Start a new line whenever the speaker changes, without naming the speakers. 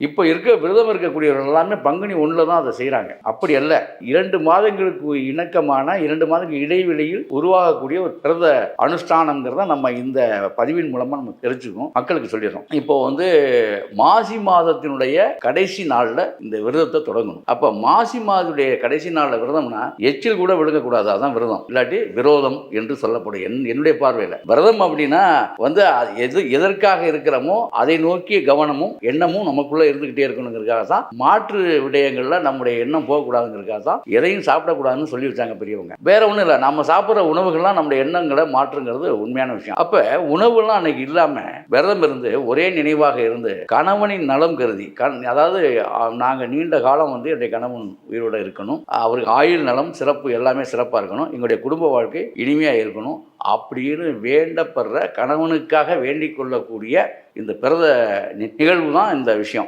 இப்போ விரதம் இருக்கக்கூடியவர்கள் எல்லாமே பங்குனி 1 தான் அதை செய்கிறாங்க. அப்படி அல்ல. 2 மாதங்களுக்கு இணக்கமான 2 மாதங்களுக்கு இடைவெளியில் உருவாகக்கூடிய ஒரு விரத அனுஷ்டானம்ங்கிறத நம்ம இந்த பதிவின் மூலமாக நம்ம தெரிஞ்சுக்கணும், மக்களுக்கு சொல்லிடுறோம். இப்போ மாசி மாதத்தினுடைய கடைசி நாளில் இந்த விரதத்தை தொடங்கணும். அப்போ மாசி மாதத்துடைய கடைசி நாளில் விரதம்னா எச்சில் கூட விழுங்கக்கூடாது. அதான் விரதம். இல்லாட்டி விரோதம் என்று சொல்லப்படும் என்னுடைய பார்வையில். விரதம் அப்படின்னா எதற்காக இருக்கிறோமோ அதை நோக்கிய கவனமும் எண்ணமும் நமக்குள்ள இருந்துகிட்டே இருக்கணுங்கிறதுக்காக தான் மாற்று விடயங்கள்ல நம்முடைய எண்ணம் போகக்கூடாதுங்கிறதுக்காக தான் எதையும் சாப்பிடக்கூடாதுன்னு சொல்லி வச்சாங்க பெரியவங்க. வேற ஒன்றும் இல்லை, நம்ம சாப்பிட்ற உணவுகள்லாம் நம்முடைய எண்ணங்களை மாற்றுங்கிறது உண்மையான விஷயம். அப்ப உணவுலாம் அன்னைக்கு இல்லாம விரதம் இருந்து ஒரே நினைவாக இருந்து கணவனின் நலம் கருதி அதாவது நாங்கள் நீண்ட காலம் என்னுடைய கணவன் உயிரோட இருக்கணும், அவருக்கு ஆயுள் நலம் சிறப்பு எல்லாமே சிறப்பாக இருக்கணும், எங்களுடைய குடும்ப வாழ்க்கை இனிமையாக இருக்கணும் அப்படின்னு வேண்டப்படுற கணவனுக்காக வேண்டிக் கொள்ளக்கூடிய இந்த பிறந்த நிகழ்வு தான் இந்த விஷயம்.